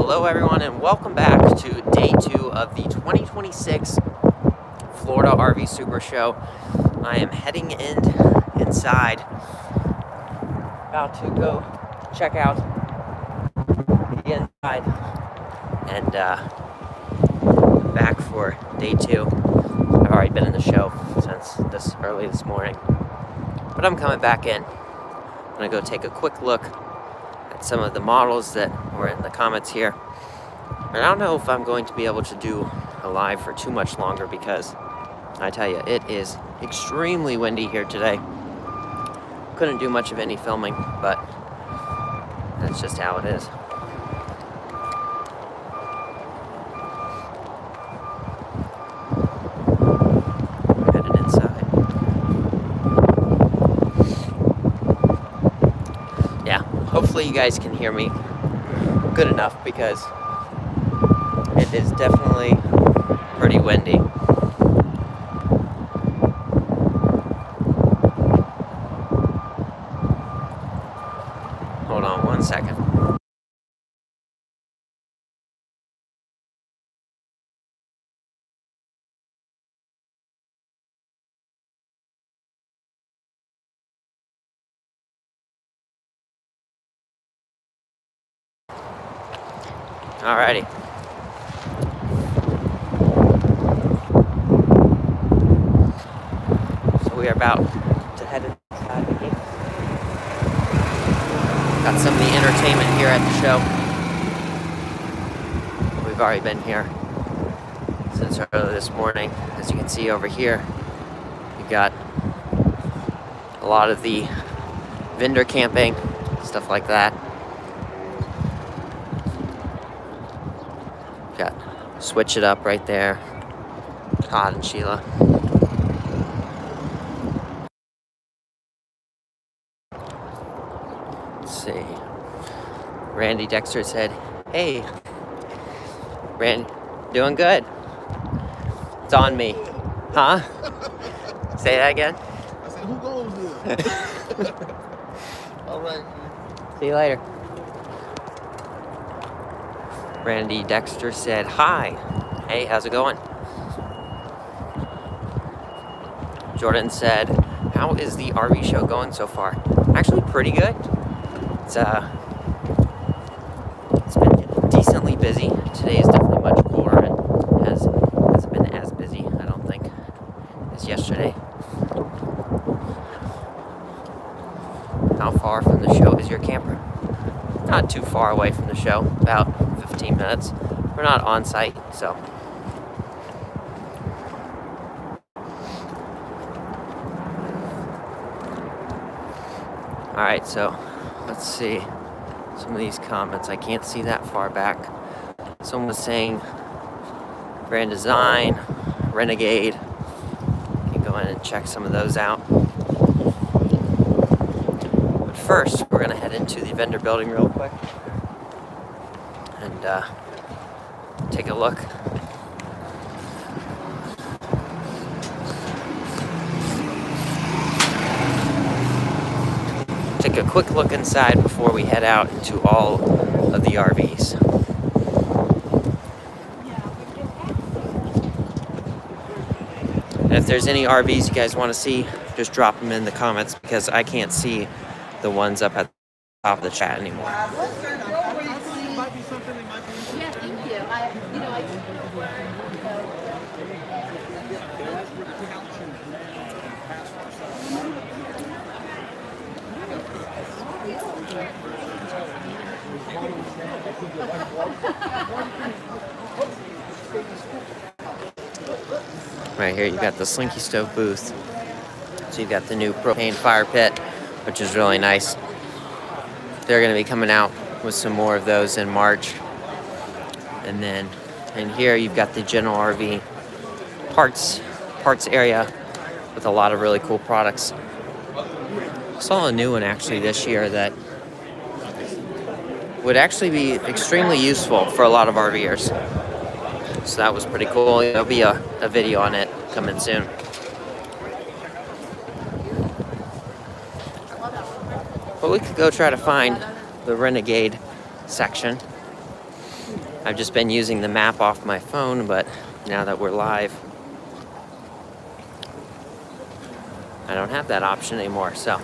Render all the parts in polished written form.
Hello everyone and welcome back to day 2 of the 2026 Florida RV Super Show. I am heading inside, about to go check out the inside and back for day 2. I've already been in the show since this morning, but I'm coming back in. I'm going to go take a quick look at some of the models that were in the comments here. And I don't know if I'm going to be able to do a live for too much longer because I tell you, it is extremely windy here today. Couldn't do much of any filming, but that's just how it is. Headed inside. Yeah, hopefully you guys can hear me good enough because it is definitely pretty windy. Hold on one second. Alrighty. So we are about to head inside the gate. Got some of the entertainment here at the show. We've already been here since early this morning. As you can see over here, we got a lot of the vendor camping, stuff like that. Got Switch It Up right there. Todd and Sheila. Let's see. Randy Dexter said, "Hey, Randy, doing good. It's on me." Huh? Say that again. I said, who goes here? All right. See you later. Randy Dexter said, "Hi. Hey, how's it going?" Jordan said, "How is the RV show going so far?" Actually, pretty good. It's been decently busy. Today is definitely much cooler and hasn't been as busy, I don't think, as yesterday. How far from the show is your camper? Not too far away from the show, about 15 minutes. We're not on site, so. Alright, so let's see some of these comments. I can't see that far back. Someone was saying Grand Design, Renegade. You can go in and check some of those out. But first, we're going to head into the vendor building real quick and take a look. Take a quick look inside before we head out into all of the RVs. And if there's any RVs you guys want to see, just drop them in the comments because I can't see the ones up at the top of the chat anymore. Right here, you've got the Slinky Stove booth. So you've got the new propane fire pit, which is really nice. They're going to be coming out with some more of those in March. And then in here, you've got the general RV parts area with a lot of really cool products. I saw a new one actually this year that would actually be extremely useful for a lot of RVers. So that was pretty cool. There'll be a video on it coming soon. But we could go try to find the Renegade section. I've just been using the map off my phone, but now that we're live, I don't have that option anymore. So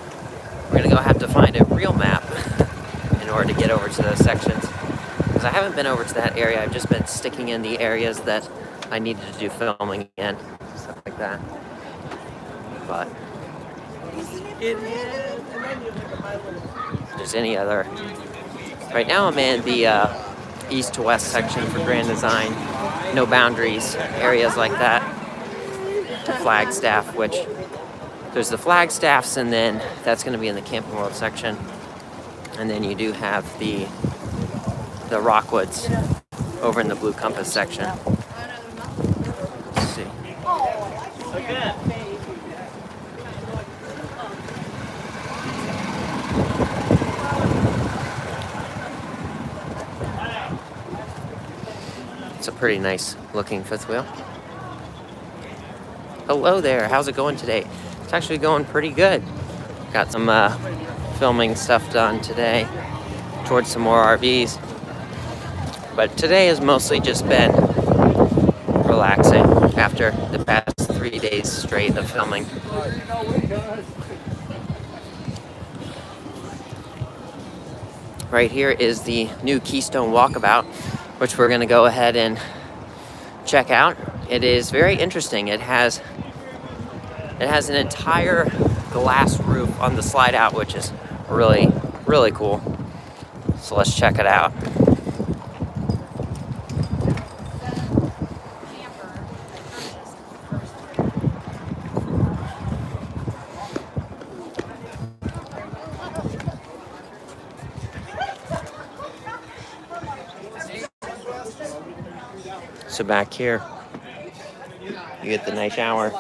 we're gonna have to find a real map in order to get over to those sections. Because I haven't been over to that area. I've just been sticking in the areas that I needed to do filming in, stuff like that. But if there's any other, right now I'm in the east to west section for Grand Design, no boundaries, areas like that, to Flagstaff, which there's the Flagstaffs, and then that's going to be in the Camping World section, and then you do have the Rockwoods over in the Blue Compass section. Let's see. It's a pretty nice looking fifth wheel. Hello there, how's it going today? It's actually going pretty good. Got some filming stuff done today towards some more RVs. But today has mostly just been relaxing after the past 3 days straight of filming. Right here is the new Keystone Walkabout, which we're gonna go ahead and check out. It is very interesting. It has an entire glass roof on the slide out, which is really, really cool. So let's check it out. So back here, you get the nice shower.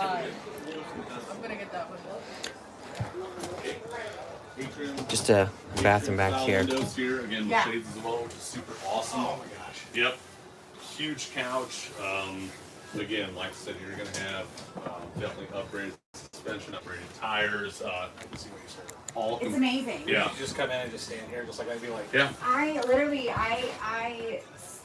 Just a bathroom back here. Windows here again with shades as well, which is super awesome. Oh my gosh. Yep. Huge couch. Again, like I said, you're gonna have definitely upgraded suspension, upgraded tires. I can see what you said. It's amazing. Yeah. You just come in and just stand here, just like I'd be like. Yeah.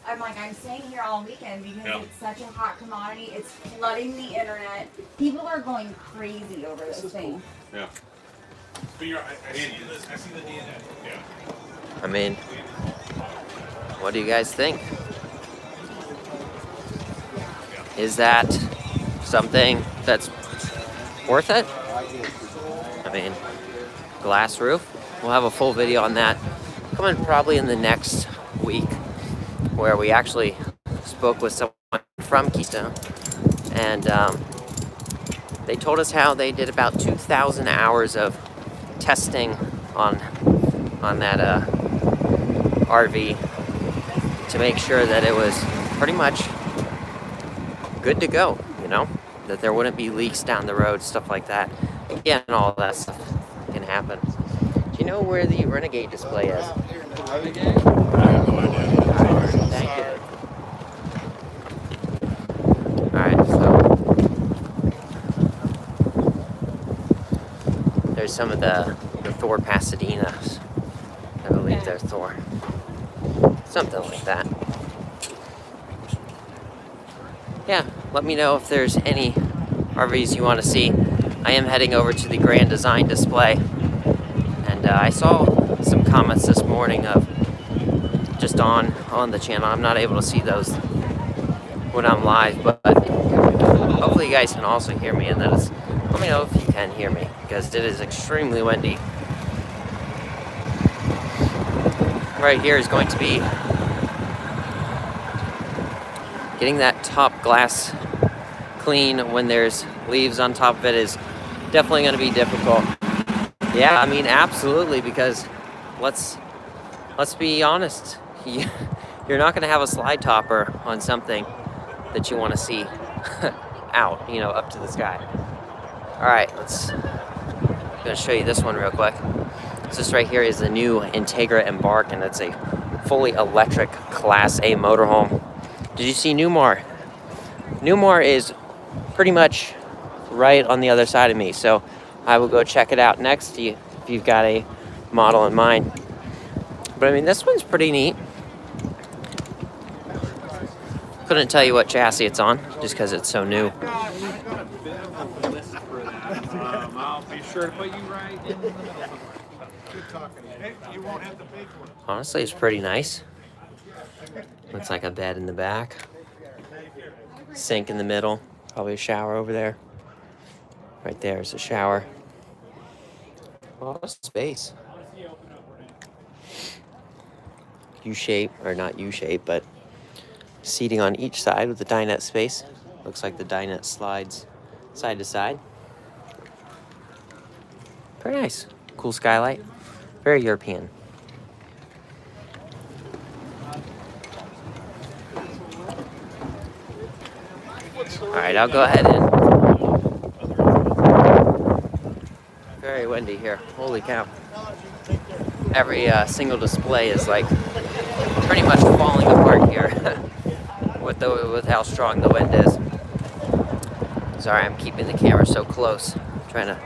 I'm like, I'm staying here all weekend because Yeah. it's such a hot commodity. It's flooding the internet. People are going crazy over this thing. Cool. Yeah. But I see the DNA. Yeah. I mean, what do you guys think? Is that something that's worth it? I mean, glass roof. We'll have a full video on that coming probably in the next week, where we actually spoke with someone from Keystone, and they told us how they did about 2,000 hours of testing on that RV to make sure that it was pretty much good to go, you know, that there wouldn't be leaks down the road, stuff like that. Again, all that stuff can happen. Do you know where the Renegade display is? Renegade? I have no idea. Thank you. Alright, so there's some of the Thor Pasadenas. I believe they're Thor. Something like that. Yeah, let me know if there's any RVs you want to see. I am heading over to the Grand Design display. And I saw some comments this morning of just on the channel. I'm not able to see those when I'm live, but hopefully you guys can also hear me, and let me know if you can hear me, because it is extremely windy. Right here is going to be getting that top glass clean when there's leaves on top of it is definitely going to be difficult. Yeah, I mean, absolutely, because let's be honest. You're not going to have a slide topper on something that you want to see out, you know, up to the sky. All right, I'm going to show you this one real quick. So this right here is the new Integra Embark, and it's a fully electric Class A motorhome. Did you see Newmar? Newmar is pretty much right on the other side of me, so I will go check it out next to you if you've got a model in mind. But I mean, this one's pretty neat. Couldn't tell you what chassis it's on, just because it's so new. I'll be sure to put you right in the middle. Good talking to you. Hey, you won't have to pay for it. Honestly, it's pretty nice. Looks like a bed in the back. Sink in the middle. Probably a shower over there. Right there is a shower. A lot of space. U-shape, or not U-shape, but seating on each side with the dinette space. Looks like the dinette slides side to side. Very nice. Cool skylight. Very European. Alright, I'll go ahead and... Very windy here. Holy cow. Every single display is like pretty much falling apart here with how strong the wind is. Sorry, I'm keeping the camera so close. Trying to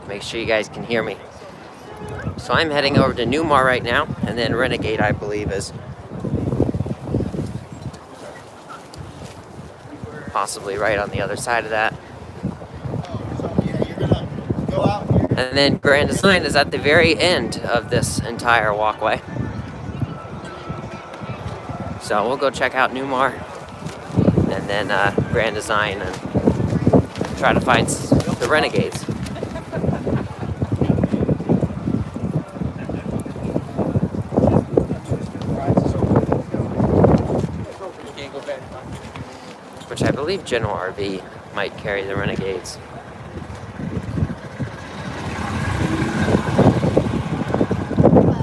make sure you guys can hear me. So I'm heading over to Newmar right now, and then Renegade, I believe, is possibly right on the other side of that. And then Grand Design is at the very end of this entire walkway. So we'll go check out Newmar and then Grand Design and try to find the Renegades. Which I believe General RV might carry the Renegades.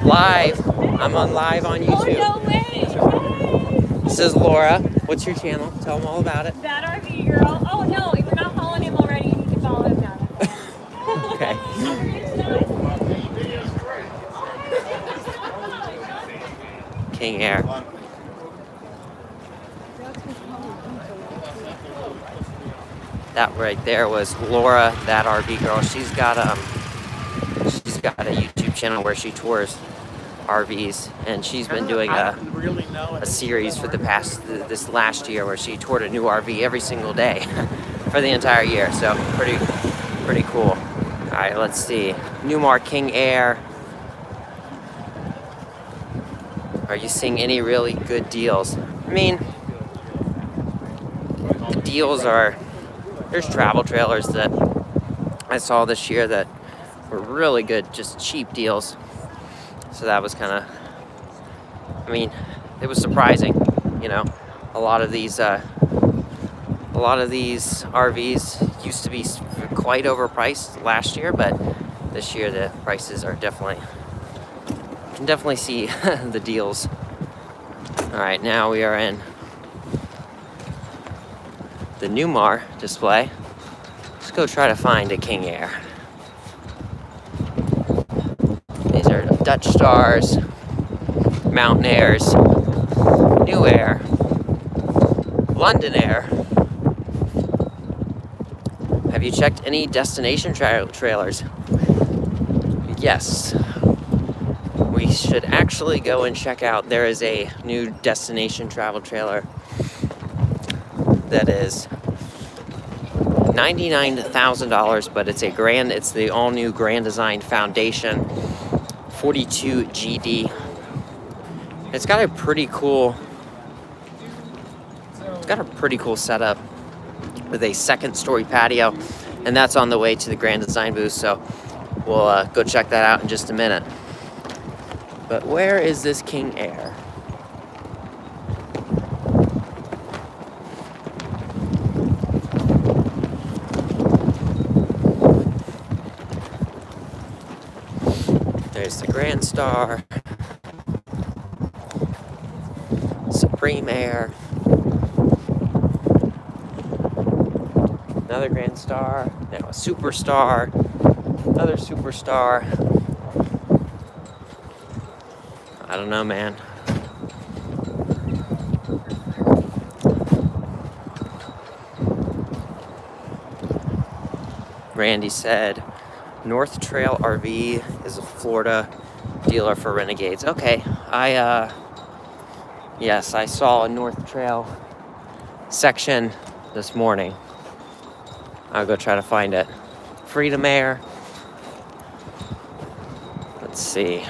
Live. I'm on live on YouTube. Oh, no way. This is Laura. What's your channel? Tell them all about it. That RV girl. Oh, no. If you're not following him already, you need to follow him now. Okay. King Air. That right there was Laura, that RV girl. She's got a YouTube channel where she tours RVs, and she's been doing a series for this last year where she toured a new RV every single day for the entire year. So pretty cool. All right, let's see. Newmar King Air. Are you seeing any really good deals? I mean, the deals are, there's travel trailers that I saw this year that were really good, just cheap deals. So that was kind of, I mean, it was surprising, you know. A lot of these RVs used to be quite overpriced last year, but this year the prices are definitely, you can definitely see the deals. All right, now we are in the Newmar display. Let's go try to find a King Air. These are Dutch Stars, Mountain Airs, New Air, London Air. Have you checked any destination trailers? Yes. We should actually go and check out. There is a new destination travel trailer that is $99,000, but it's the all-new Grand Design Foundation 42 GD. It's got a pretty cool setup with a second-story patio, and that's on the way to the Grand Design booth. So we'll go check that out in just a minute. But where is this King Air? There's the Grand Star, Supreme Air, another Grand Star, now a Superstar, another Superstar. I don't know, man. Randy said, North Trail RV is a Florida dealer for Renegades. Okay, Yes, I saw a North Trail section this morning. I'll go try to find it. Freedom Air. Let's see.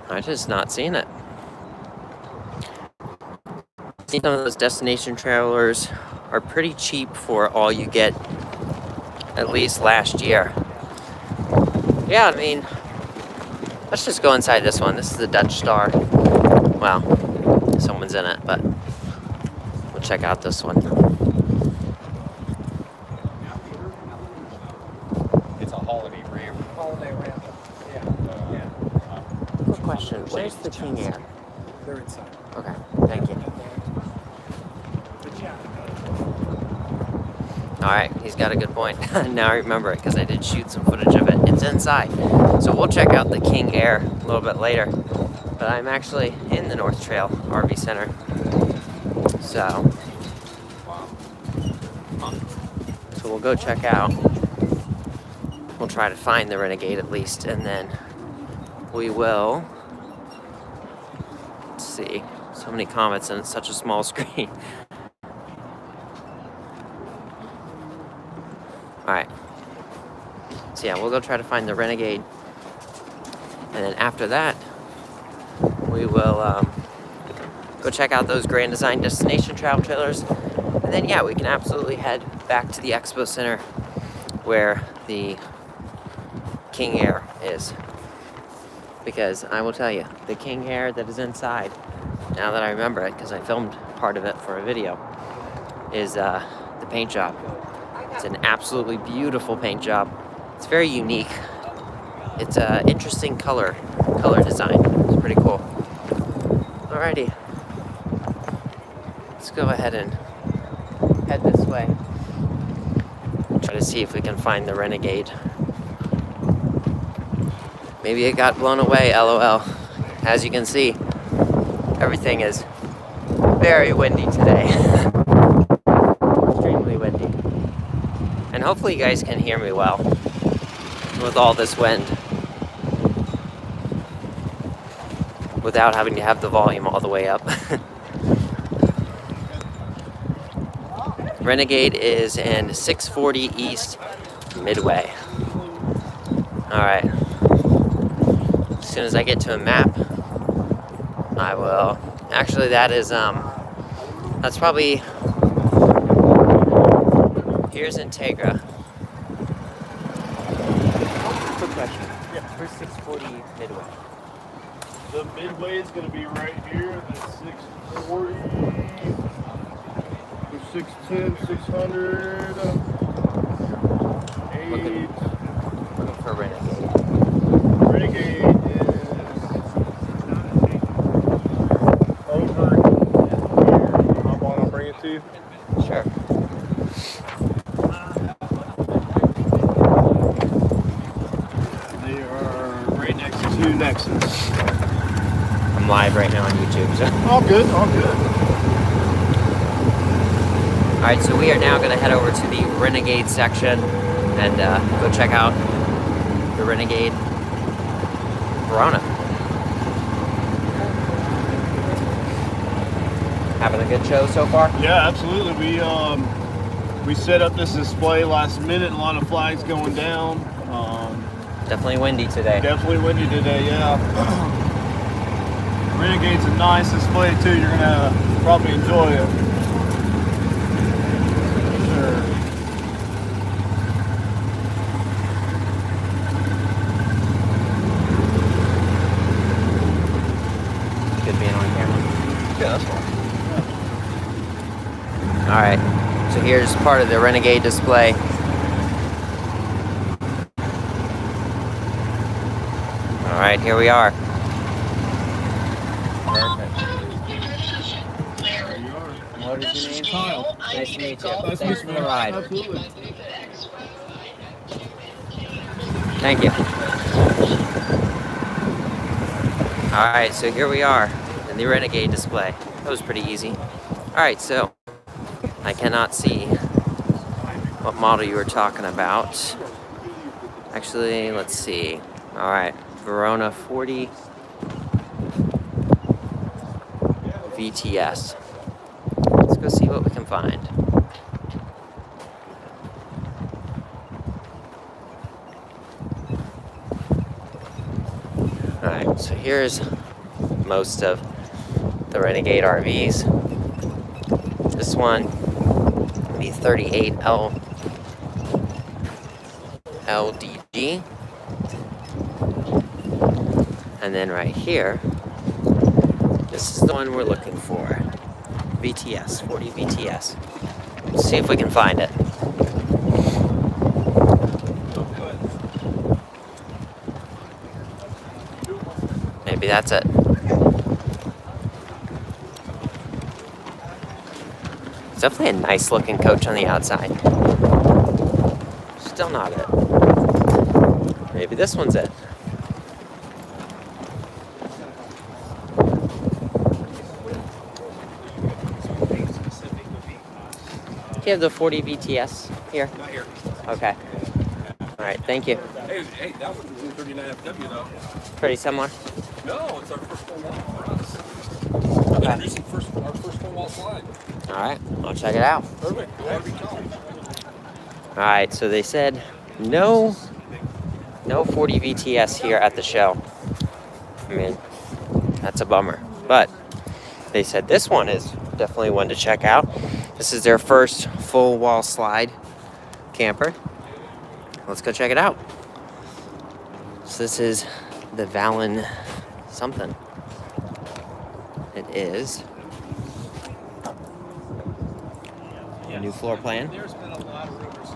I just not seen it. Some of those destination trailers are pretty cheap for all you get, at least last year. Yeah, I mean, let's just go inside this one. This is the Dutch Star. Well, someone's in it, but we'll check out this one. It's a holiday ramp. Holiday ramp. Yeah. Quick question, where's the King Air? They're inside. Okay, thank you. Alright, he's got a good point. Now I remember it because I did shoot some footage of it. It's inside. So we'll check out the King Air a little bit later. But I'm actually in the North Trail RV Center. So we'll go check out. We'll try to find the Renegade at least, and then we will. Let's see. So many comments and it's such a small screen. Alright. So yeah, we'll go try to find the Renegade. And then after that, we will go check out those Grand Design Destination travel trailers. And then yeah, we can absolutely head back to the Expo Center where the King Air is. Because I will tell you, the King Air that is inside, now that I remember it, because I filmed part of it for a video, is the paint job. It's an absolutely beautiful paint job. It's very unique. It's an interesting color design. It's pretty cool. Alrighty. Let's go ahead and head this way. Try to see if we can find the Renegade. Maybe it got blown away, LOL. As you can see, everything is very windy today. Extremely windy. And hopefully you guys can hear me well with all this wind, without having to have the volume all the way up. Renegade is in 640 East Midway. Alright. As soon as I get to a map, I will. Actually, that is, that's probably. Here's Integra. Quick question. Yeah. Where's 640 Midway? The midway is going to be right here. That's 640. 610, 600. Looking for Renegade. Renegade is over here. I'll bring it to you. Sure. They are right next to Nexus. I'm live right now on YouTube. So. All good, all good. Alright, so we are now going to head over to the Renegade section and go check out the Renegade Verona. Having a good show so far? Yeah, absolutely. We set up this display last minute. A lot of flags going down. Definitely windy today. Definitely windy today. Yeah. Renegade's a nice display too. You're gonna probably enjoy it. For sure. Good being on camera. Yeah, that's fine. Alright, so here's part of the Renegade display. Alright, here we are. Perfect. There you are. What is your name? Kyle. Nice to meet you. Nice to meet Thanks you, for the man. ride. Absolutely. Thank you. Alright, so here we are in the Renegade display. That was pretty easy. Alright, so I cannot see what model you were talking about. Actually, let's see. Alright, Verona 40 VTS. Let's go see what we can find. Alright, so here's most of the Renegade RVs. This one, the 38L LDG. And then right here, this is the one we're looking for. VTS, 40 VTS. Let's see if we can find it. Maybe that's it. It's definitely a nice looking coach on the outside. Still not it. Maybe this one's it. Do you have the 40 VTS here? Not here. Okay. Alright, thank you. Hey, that was the 39 FW though. Pretty similar. No, it's our first full wall for us. Okay. Introducing our first full wall slide. Alright, I'll check it out. Perfect. Alright, so they said no 40 VTS here at the show. I mean, that's a bummer. But they said this one is definitely one to check out. This is their first full wall slide camper. Let's go check it out. So this is the Valen something. It is a new floor plan.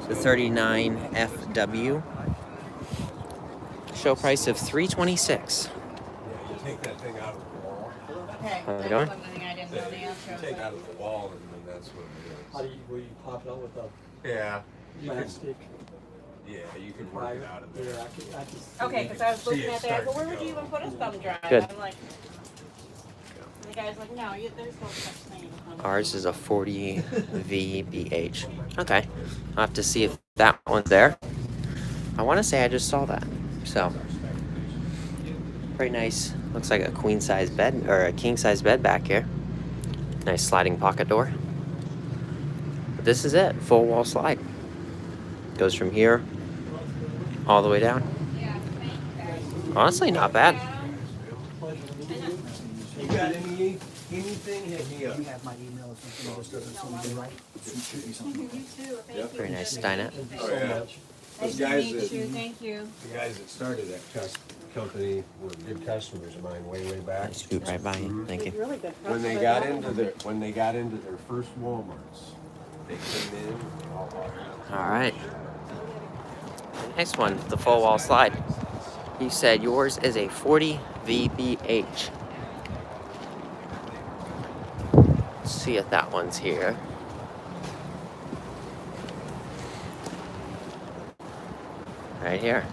The 39 FW. Show price of $326. Take that thing out of the wall. Okay. How's it going? Something I didn't know the answer. Take out of the wall, and then that's what How it do you, will you pop it out with a is. Yeah. You can, plastic you can work it out of there. Yeah, I can see Okay, it. because I was See looking it at that, I go, start where to would you go. even put a thumb drive? Good. I'm like, the guy's like, no, there's no such thing. Ours is a 40 VBH. Okay. I'll have to see if that one's there. I want to say I just saw that. So, pretty nice. Looks like a queen size bed or a king size bed back here. Nice sliding pocket door. But this is it. Full wall slide. Goes from here all the way down. Honestly, not bad. You got anything hit me up? You have my email if something else doesn't seem to be right. Shoot me something. You too, thank you. Very nice dinette. Oh, yeah. Nice The to guys meet that- you, thank you. The guys that started that company were good customers of mine way back. I scoot right by you. Thank you. Really good. When they got into their first Walmarts, they came in. They all bought it. All right. Next one, the full wall slide. You said yours is a 40 VBH. Let's see if that one's here. Right here.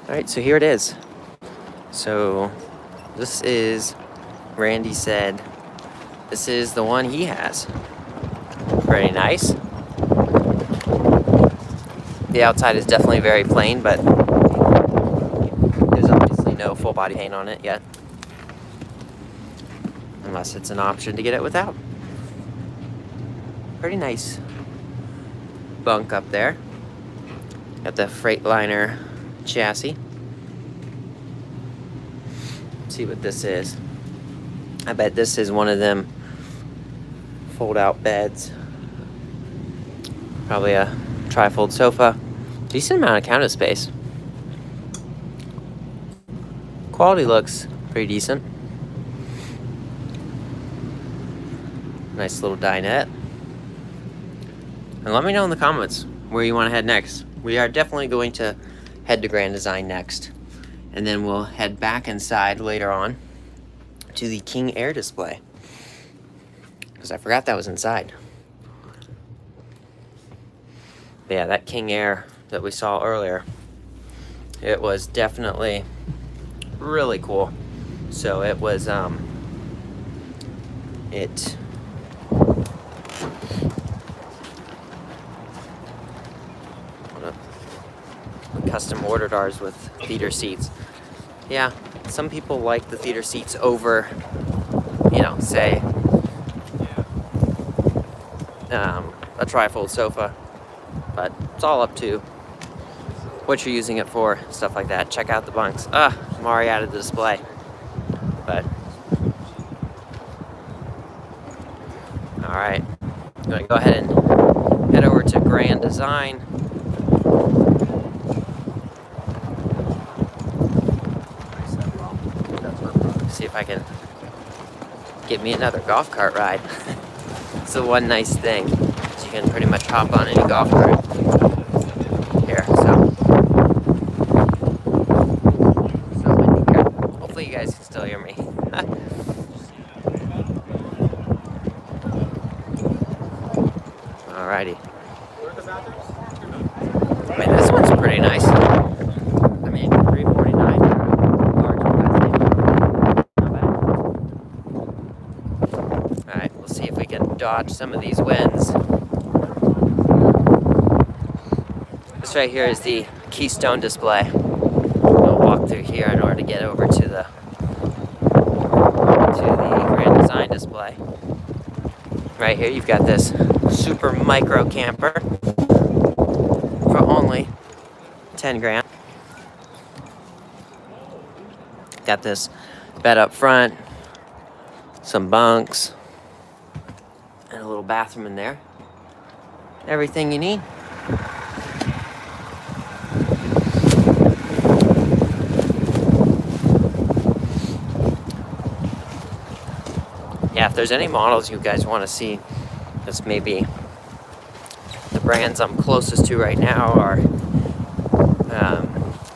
All right, so here it is. So this is, Randy said, this is the one he has. Pretty nice. The outside is definitely very plain, but there's obviously no full body paint on it yet. Unless it's an option to get it without. Pretty nice bunk up there. Got the Freightliner chassis. Let's see what this is. I bet this is one of them fold-out beds. Probably a tri-fold sofa. Decent amount of counter space. Quality looks pretty decent. Nice little dinette. And let me know in the comments where you want to head next. We are definitely going to head to Grand Design next. And then we'll head back inside later on to the King Air display. Because I forgot that was inside. But yeah, that King Air that we saw earlier, it was definitely really cool. So it was it custom ordered ours with theater seats. Yeah, some people like the theater seats over, you know, say a trifold sofa, but it's all up to what you're using it for, stuff like that. Check out the bunks. I'm already out of the display, but all right, I'm gonna go ahead and head over to Grand Design. See if I can get me another golf cart ride. It's the one nice thing, is you can pretty much hop on any golf cart here. So windy here. Hopefully you guys can still hear me. Alrighty. I mean, this one's pretty nice. I mean, $349. Large capacity. Not bad. Alright, we'll see if we can dodge some of these winds. This right here is the Keystone display. I'll walk through here in order to get over to the Grand Design display. Right here you've got this super micro camper for only 10 grand. Got this bed up front, some bunks, and a little bathroom in there. Everything you need. Yeah, if there's any models you guys want to see, that's maybe the brands I'm closest to right now are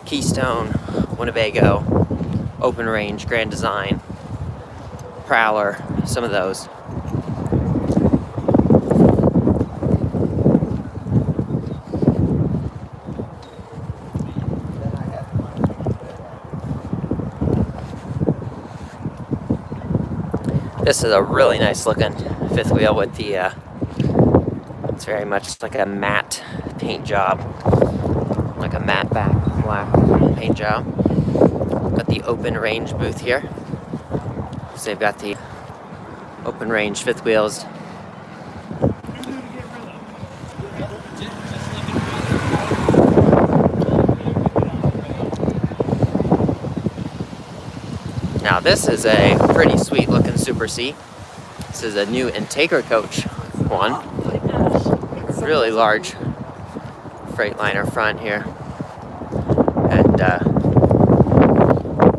Keystone, Winnebago, Open Range, Grand Design, Prowler, some of those. This is a really nice looking fifth wheel with the, it's very much like a matte paint job. Like a matte back black paint job. Got the Open Range booth here. So they've got the Open Range fifth wheels. Now this is a pretty sweet looking Super C. This is a new Integra coach one. Really large Freightliner front here. And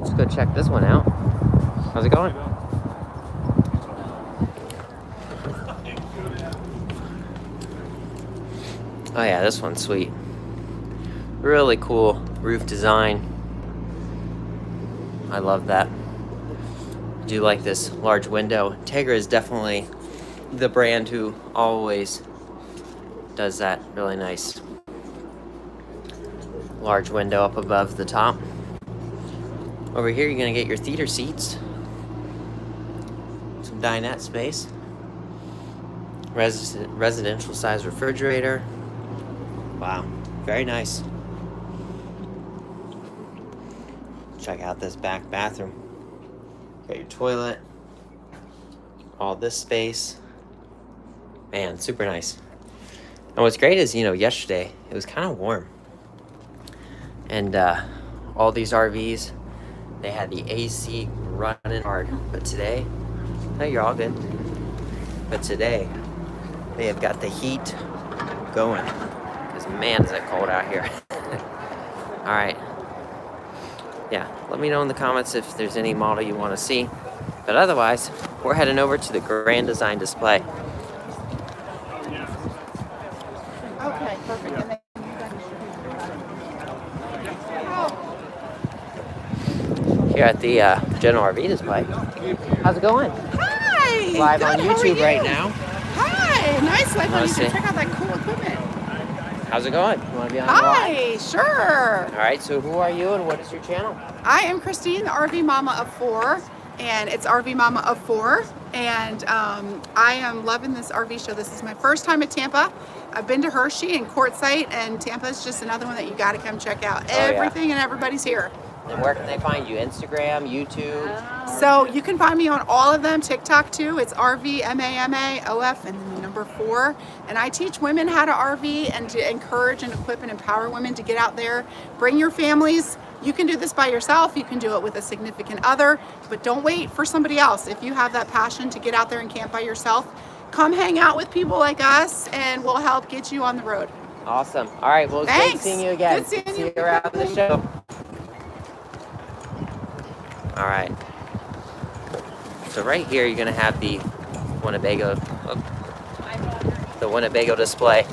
let's go check this one out. How's it going? Oh yeah, this one's sweet. Really cool roof design. I love that. I do like this large window. Integra is definitely the brand who always does that really nice large window up above the top. Over here you're gonna get your theater seats, some dinette space, residential size refrigerator. Wow, very nice. Check out this back bathroom. Got your toilet, all this space. Man, super nice. And what's great is, you know, yesterday it was kind of warm. And all these RVs, they had the AC running hard. But today, no, you're all good. But today, they have got the heat going. Because man, is it cold out here. All right. Yeah, let me know in the comments if there's any model you want to see. But otherwise, we're heading over to the Grand Design display. Okay, perfect. And then Here at the General RV display. How's it going? hi! Live Good, on how are YouTube you? right now. Hi! Nice live on Let's YouTube. see. Check out that cool equipment. How's it going? You want to be on the live? Hi! Sure! All right, so who are you and what is your channel? I am Christine, the RV Mama of 4, and it's RV Mama of 4. And I am loving this RV show. This is my first time at Tampa. I've been to Hershey and Quartzsite, and Tampa is just another one that you got to come check out. Oh, yeah. Everything and everybody's here. And where can they find you? Instagram, YouTube? So you can find me on all of them. TikTok too. It's RVMAMAOF and then the number 4. And I teach women how to RV and to encourage and equip and empower women to get out there. Bring your families. You can do this by yourself. You can do it with a significant other, but don't wait for somebody else. If you have that passion to get out there and camp by yourself, come hang out with people like us and we'll help get you on the road. Awesome. All right, well, it's great Thanks. seeing you again. Good seeing See you. you around the show. All right. So right here, you're gonna have the Winnebago display.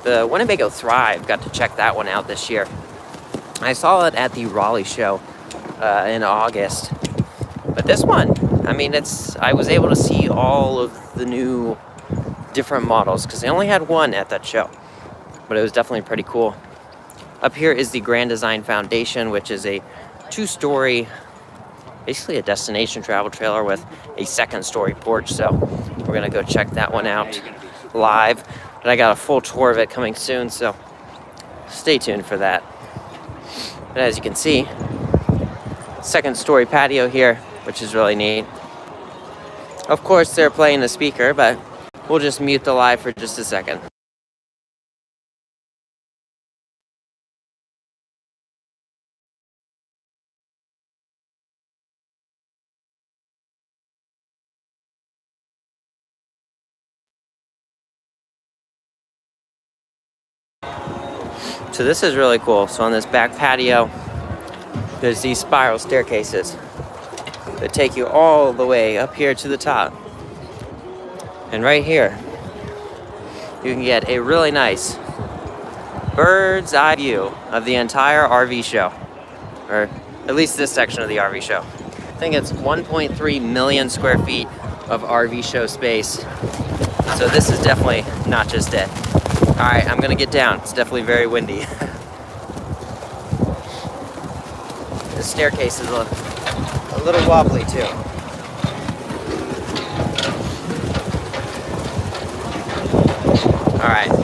The Winnebago Thrive, got to check that one out this year. I saw it at the Raleigh show in August. But this one, I mean, I was able to see all of the new different models because they only had one at that show. But it was definitely pretty cool. Up here is the Grand Design Foundation, which is a 2-story, basically a destination travel trailer with a 2nd-story porch. So we're gonna go check that one out live. But I got a full tour of it coming soon, so stay tuned for that. But as you can see, 2nd-story patio here, which is really neat. Of course, they're playing the speaker, but we'll just mute the live for just a second. So this is really cool. So on this back patio, there's these spiral staircases that take you all the way up here to the top. And right here, you can get a really nice bird's eye view of the entire RV show, or at least this section of the RV show. I think it's 1.3 million square feet of RV show space. So this is definitely not just it. All right, I'm gonna get down. It's definitely very windy. The staircase is a little wobbly too. All right.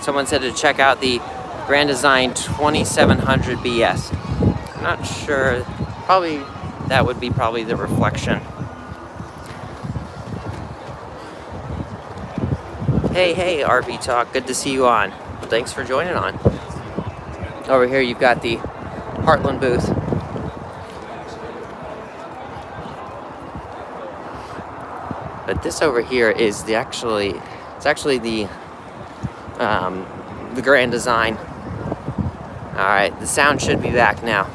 Someone said to check out the Grand Design 2700 BS. I'm not sure. Probably that would be probably the Reflection. Hey, RV Talk. Good to see you on. Thanks for joining on. Over here, you've got the Heartland booth. But this over here is it's actually the Grand Design. All right, the sound should be back now.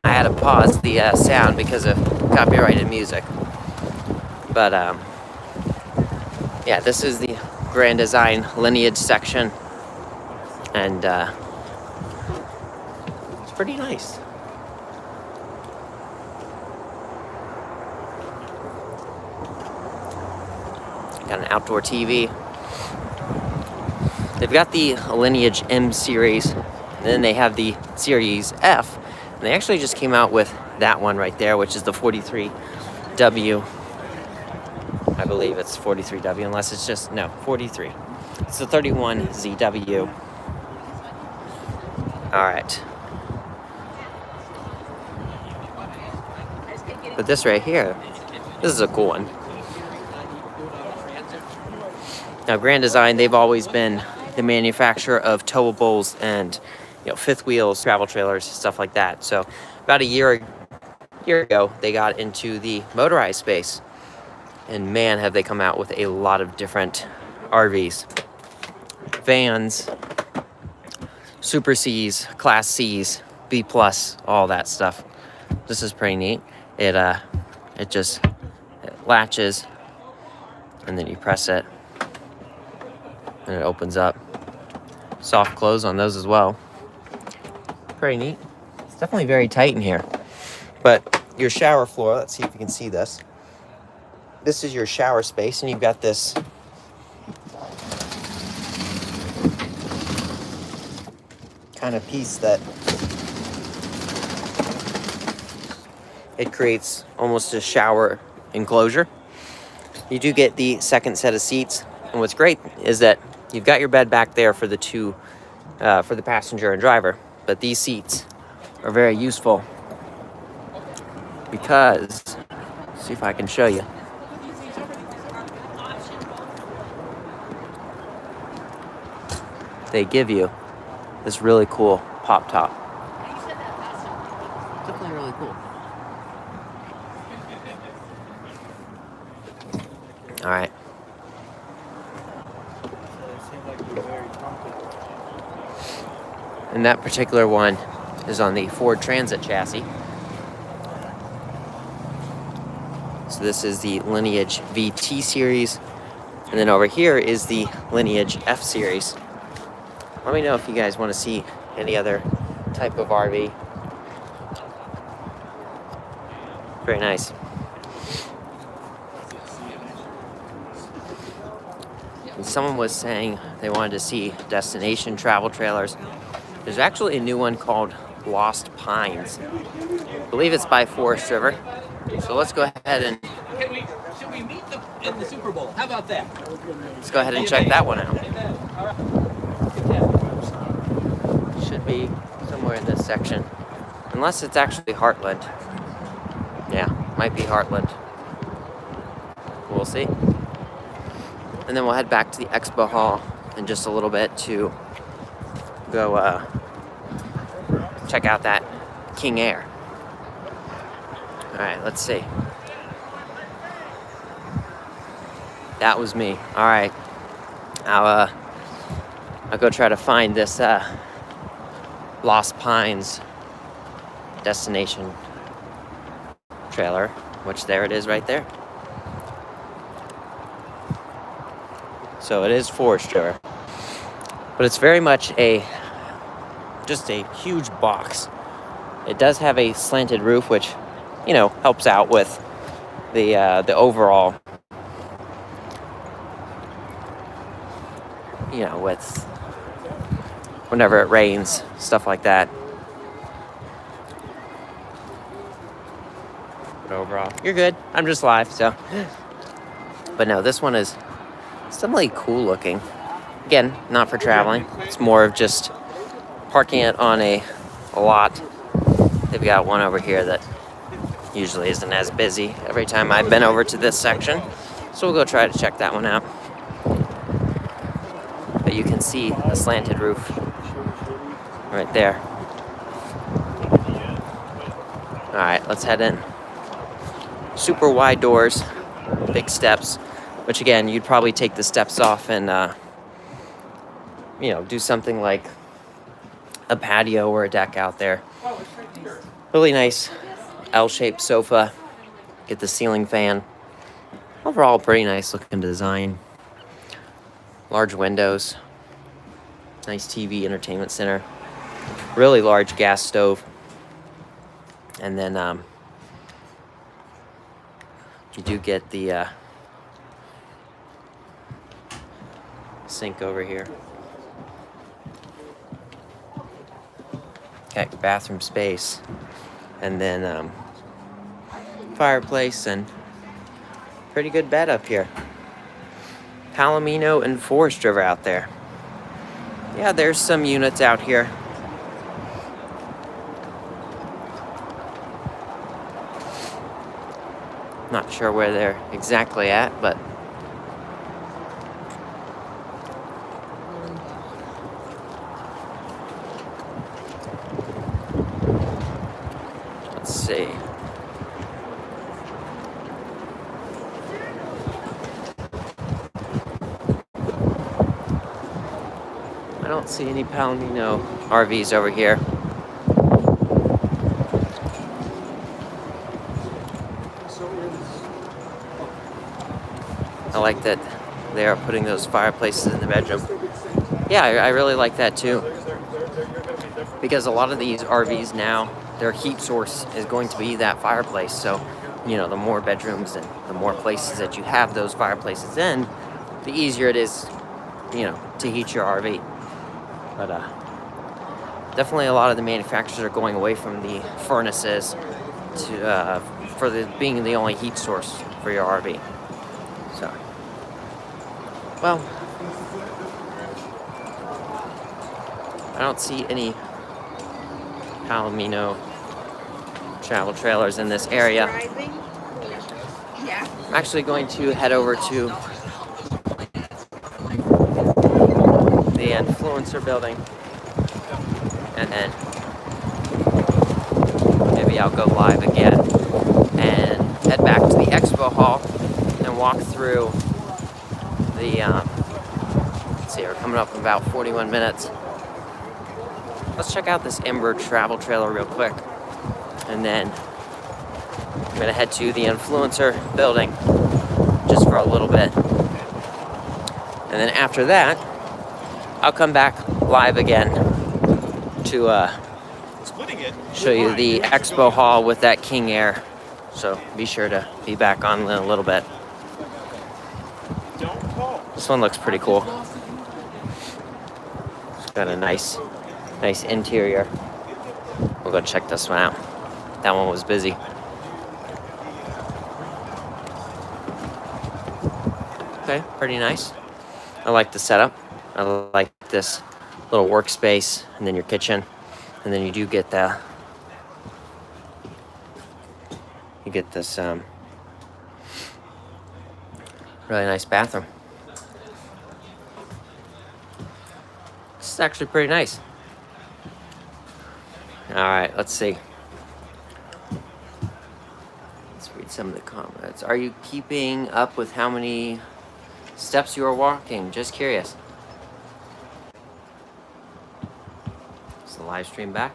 I had to pause the sound because of copyrighted music. But yeah, this is the Grand Design lineage section, and it's pretty nice. Got an outdoor TV. They've got the Lineage M series, and then they have the Series F. And they actually just came out with that one right there, which is the 43W. I believe it's 43W, unless it's just, no, 43. It's the 31ZW. All right. But this right here, this is a cool one. Now, Grand Design, they've always been the manufacturer of towables and, fifth wheels, travel trailers, stuff like that. So about a year ago, they got into the motorized space. And man, have they come out with a lot of different RVs. Vans, Super Cs, Class Cs, B plus, all that stuff. This is pretty neat. It just latches, and then you press it, and it opens up. Soft close on those as well. Pretty neat. It's definitely very tight in here. But your shower floor, let's see if you can see this. This is your shower space, and you've got this kind of piece that it creates almost a shower enclosure. You do get the second set of seats, and what's great is that you've got your bed back there for the two, for the passenger and driver, but these seats are very useful because, let's see if I can show you. They give you this really cool pop top. Definitely really cool. All right. And that particular one is on the Ford Transit chassis. So this is the Lineage VT series. And then over here is the Lineage F series. Let me know if you guys want to see any other type of RV. Very nice. And someone was saying they wanted to see destination travel trailers. There's actually a new one called Lost Pines. I believe it's by Forest River. So let's go ahead and Should we meet in the Super Bowl? How about that? let's go ahead and check that one out. Should be somewhere in this section, unless it's actually Heartland. Yeah, might be Heartland. We'll see. And then we'll head back to the expo hall in just a little bit to go check out that King Air. All right, let's see. That was me. All right, I'll go try to find this Lost Pines destination trailer, which there it is right there. So it is Forest River, but it's very much just a huge box. It does have a slanted roof, which, you know, helps out with the overall, you know, with whenever it rains, stuff like that. But overall, you're good. I'm just live, so. But no, this one is definitely cool looking. Again, not for traveling. It's more of just parking it on a lot. They've got one over here that usually isn't as busy every time I've been over to this section. So we'll go try to check that one out. But you can see the slanted roof right there. All right, let's head in. Super wide doors, big steps, which again, you'd probably take the steps off and, you know, do something like a patio or a deck out there. Really nice L-shaped sofa. Get the ceiling fan. Overall, pretty nice looking design. Large windows. Nice TV, entertainment center. Really large gas stove. And then you do get the sink over here. Okay, bathroom space. And then fireplace and pretty good bed up here. Palomino and Forest River out there. Yeah, there's some units out here. Not sure where they're exactly at, but let's see. I don't see any Palomino RVs over here. I like that they are putting those fireplaces in the bedroom. Yeah, I really like that too. Because a lot of these RVs now, their heat source is going to be that fireplace. So, you know, the more bedrooms and the more places that you have those fireplaces in, the easier it is, you know, to heat your RV. But definitely a lot of the manufacturers are going away from the furnaces to for being the only heat source for your RV. So, well, I don't see any Palomino travel trailers in this area. Yeah. I'm actually going to head over to the influencer building, and then maybe I'll go live again and head back to the expo hall and walk through the let's see, we're coming up in about 41 minutes. Let's check out this Ember travel trailer real quick, and then I'm gonna head to the influencer building just for a little bit, and then after that I'll come back live again to show you the expo hall with that King Air. So be sure to be back on in a little bit. This one looks pretty cool. It's got a nice interior. We'll go check this one out. That one was busy. Okay, pretty nice. I like the setup. I like this little workspace, and then your kitchen, and then you do get this really nice bathroom. This is actually pretty nice. All right, let's see. Let's read some of the comments. Are you keeping up with how many steps you are walking? Just curious. Is the live stream back?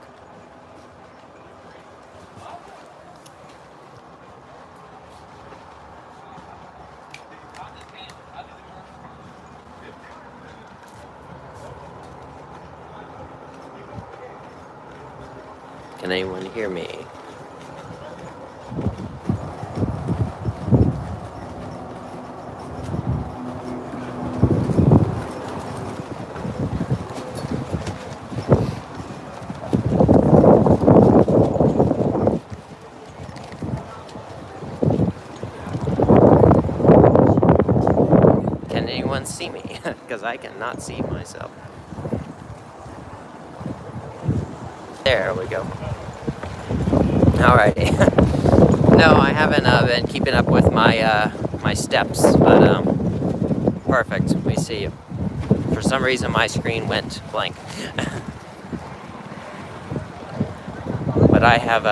Can anyone hear me? Can anyone see me? Because I cannot see myself. There we go. Alrighty. No, I haven't been keeping up with my my steps, but perfect. We see you. For some reason, my screen went blank. But I have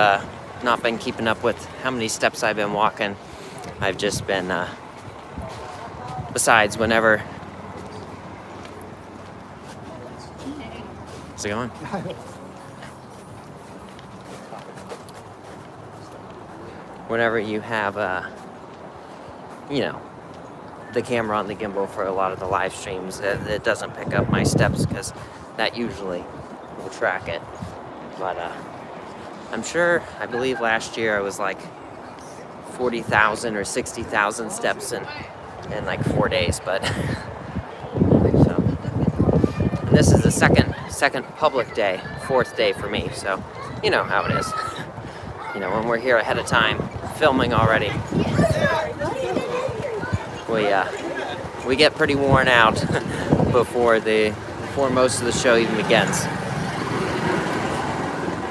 not been keeping up with how many steps I've been walking. I've just been. Besides, whenever. How's it going? Whenever you have, you know, the camera on the gimbal for a lot of the live streams, it doesn't pick up my steps because that usually will track it. But I'm sure, I believe last year I was like 40,000 or 60,000 steps in like 4 days. But so, and this is the second public day, fourth day for me. So you know how it is. You know, when we're here ahead of time, filming already, we get pretty worn out before most of the show even begins.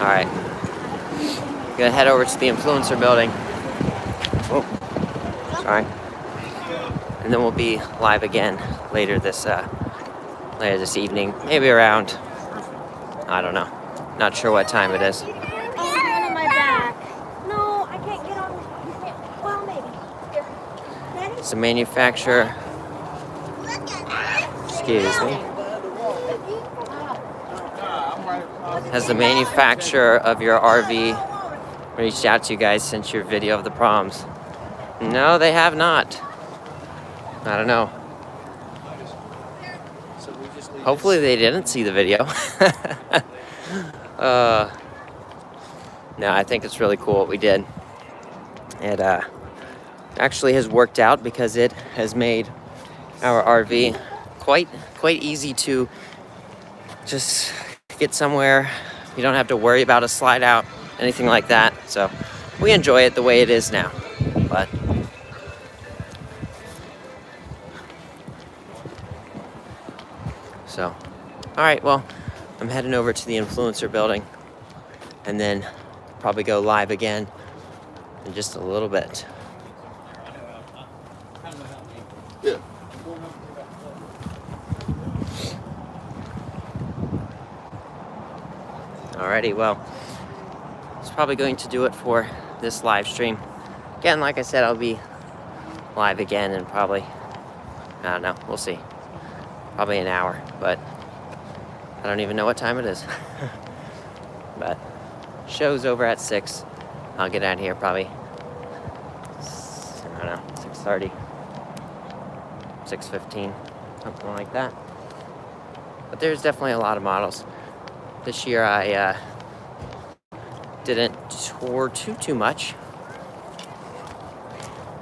All right, gonna head over to the influencer building. Oh, sorry. And then we'll be live again later this evening, maybe around, I don't know, not sure what time it is. It's a manufacturer, excuse me, has the manufacturer of your RV reached out to you guys since your video of the proms? No, they have not. I don't know. Hopefully they didn't see the video. No, I think it's really cool what we did. It actually has worked out because it has made our RV quite easy to just get somewhere. You don't have to worry about a slide out, anything like that. So we enjoy it the way it is now. But so, all right, well, I'm heading over to the influencer building and then probably go live again in just a little bit. Alrighty, well, it's probably going to do it for this live stream. Again, like I said, I'll be live again in probably, I don't know, we'll see. Probably an hour, but I don't even know what time it is. But show's over at 6. I'll get out of here probably, I don't know, 6:30, 6:15, something like that. But there's definitely a lot of models. This year I didn't tour too much.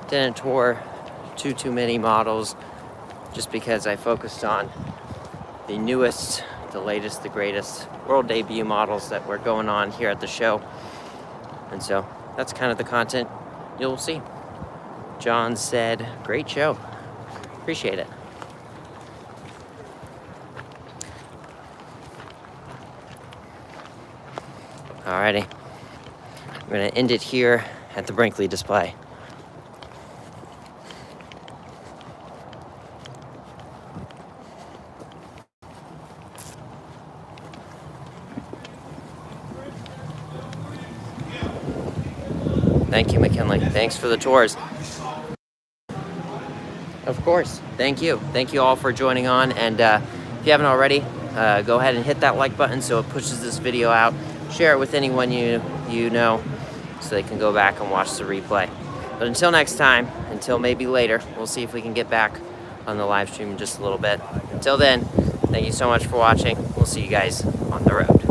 Didn't tour too many models just because I focused on the newest, the latest, the greatest world debut models that were going on here at the show. And so that's kind of the content you'll see. John said, great show. Appreciate it. Alrighty, I'm gonna end it here at the Brinkley display. Thank you, McKinley. Thanks for the tours. Of course, thank you. Thank you all for joining on, and if you haven't already, go ahead and hit that like button so it pushes this video out. Share it with anyone you know so they can go back and watch the replay. But until next time, until maybe later, we'll see if we can get back on the live stream in just a little bit. Until then, thank you so much for watching. We'll see you guys on the road.